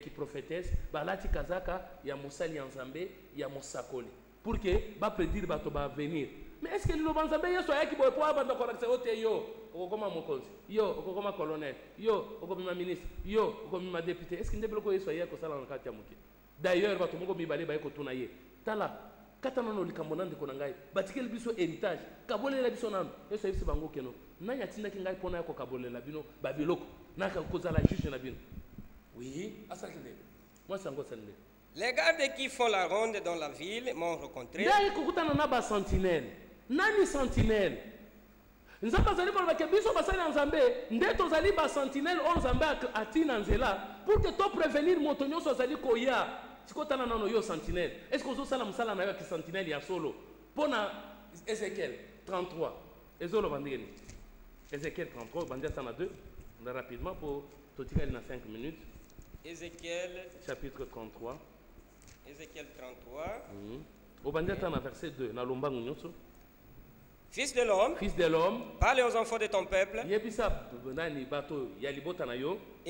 qui prophétesse balati kazaka ya mosali ya nzambe ya mosakoli pour que ba prédire bato ba venir. Mais est-ce que le banzambe yeso ayaki boy po abanda korakse ote yo okokoma mokonzi yo okokoma colonel yo okokoma ministre yo okokoma député? Est-ce que ndebelo ko yeso ayako sala na kati ya muke? D'ailleurs bato moko mibale ba yeko tuna ye tala kata nono likambo nande ko ngai batikeli biso héritage kabolela biso nano yeso yebisi bango keno nanya tinda ki ngai pona yako kabolela bino babiloko naka kozala juge na bino. Oui, à ça. Moi, c'est encore ça. Les gardes qui font la ronde dans la ville m'ont rencontré. Nani sentinelle. Nani sentinelle. Nous avons besoin de que biso basali nzambe, ndeto zali ba sentinelle on nzambe atina nzela pour que to prévenir motonyo so zali koya. Tikotana nano yo sentinelle. Est-ce que vous sala musala na yo ki sentinelle ya solo? Pona Ézéchiel 33. Ezolo bandeni. Ézéchiel 33, bandia sana 2. On a rapidement pour totika na 5 minutes. Ézéchiel chapitre 33. Ézéchiel 33. Au bandiata na verset 2. Na lombangu nyoso. Fils de l'homme, parle aux enfants de ton peuple et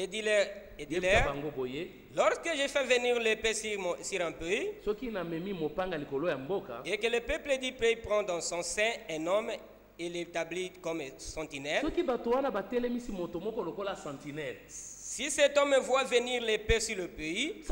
dis-leur, lorsque j'ai fait venir l'épée sur un pays et que le peuple du pays prend dans son sein un homme et l'établit comme sentinelle, si cet homme voit venir l'épée sur le pays,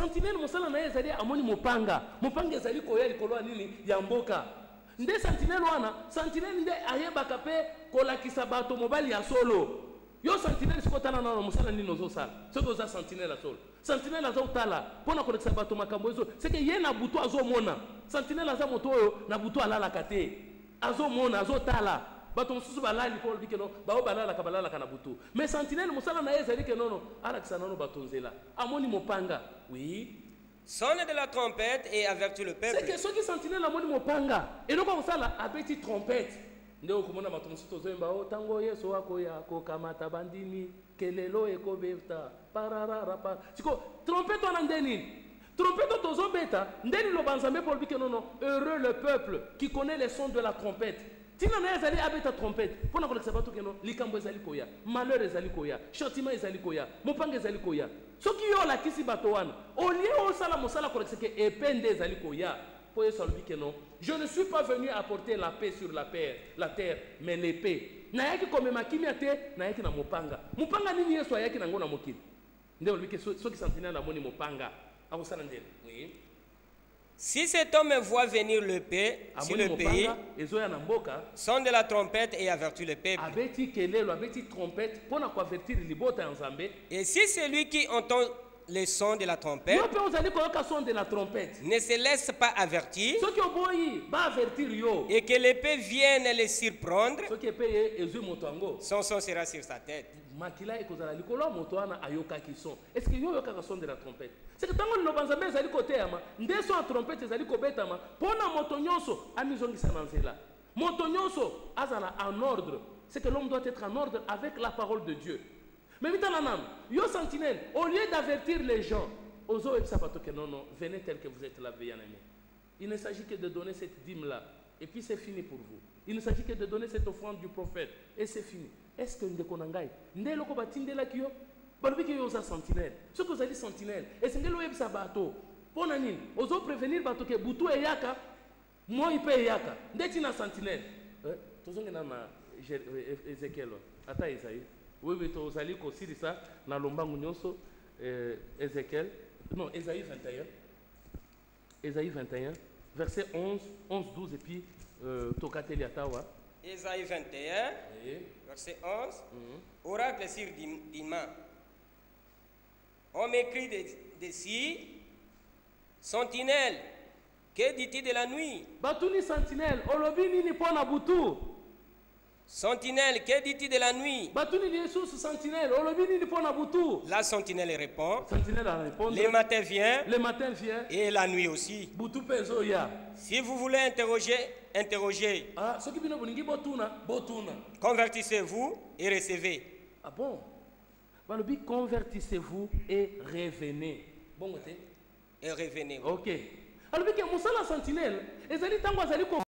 nde sentinelle wana sentinelle nde ayebaka pe kolakisa bato mobali ya solo yo sentinelle sikotana na musala nino zo sala soko za sentinelle solo sentinelle azo tala pona kolakisa bato makambo ezo c'est que ye na butu azo mona sentinelle aza moto oyo na butu alala kate azo mona azo tala bato mususu balali ko bikeno bao balala kabalala kana butu mais sentinelle musala na ezali ke nono alakisa nono bato nzela amoni mopanga. Oui, sonne de la trompette et avertit le peuple. C'est que ceux qui sentinelle la moni mopanga et donc comme ça là abeti trompette ndio kumona matumsuto zoemba o tango Yesu wako ya ko kamata bandini kelelo ekobeta pararara pa siko trompette wana ndeni trompette tozo beta ndeni lo banzambe pour bike nono heureux le peuple qui connaît les sons de la trompette. Tina na ezali abeta trompette pona kolekisa bato keno likambo ezali koya malheur ezali koya châtiment ezali koya mopanga ezali koya soki yo la kisi bato wana au lieu o sala mosala kolekisa ke epende ezali koya po yesu alobi keno je ne suis pas venu apporter la paix sur la terre mais l'épée nayaki komema kimia te nayaki na mopanga nini yesu ayaki nango na mokili nde olobi ke soki sentinelle amoni mopanga akosala ndeni. Oui. Si cet homme voit venir l'épée sur le pays, sonne de la trompette et avertit le peuple. Et si celui qui entend le son de la trompette ne se laisse pas avertir et que l'épée vienne le surprendre, son son sera sur sa tête. Est-ce que yo yoka son de la trompette? C'est que tango no banzambe ezali côté ama ndeso a trompette ezali kobeta ma pona moto nyonso amizongisa na nzela moto nyonso azala en ordre. C'est que l'homme doit être en ordre avec la parole de Dieu. Mais maintenant yo sentinelle au lieu d'avertir les gens ozo esabato que non venez tel que vous êtes là bien-aimé. Il ne s'agit que de donner cette dîme là et puis c'est fini pour vous. Il ne s'agit que de donner cette offrande du prophète et c'est fini. Est-ce que ndeko nangai ndeloko batindela kiyo balobiki yo za sentinelle ce que vous allez sentinelle et c'est ngelo yebisa bato pona nini ozo prévenir bato ke butu eyaka moi ipe eyaka ndeti na sentinelle tozonge na Ézéchiel ata Isaïe oui tozali ko sirisa na lombangu nyonso Ézéchiel non Isaïe 21 verset 11 12 et puis tokateli atawa Isaïe 21, verset 11. Oracle sur Dima. On m'écrit dessus, sentinelle, que dis-tu de la nuit? Batuni sentinelle, olobi ni pona butu. Sentinelle, que dis-tu de la nuit? Batuni Jesus sentinelle, olobi ni pona butu. La sentinelle répond. Sentinelle répond. Le matin vient. Le matin vient. Et la nuit aussi. Butu pezo ya. Si vous voulez interroger. Ah, ce qui binobuningi botuna. Convertissez-vous et recevez. Ah bon? Balobi convertissez-vous et revenez. Bon côté. Et revenez. OK. Alors que musala sentinelle, ezali tango azali ko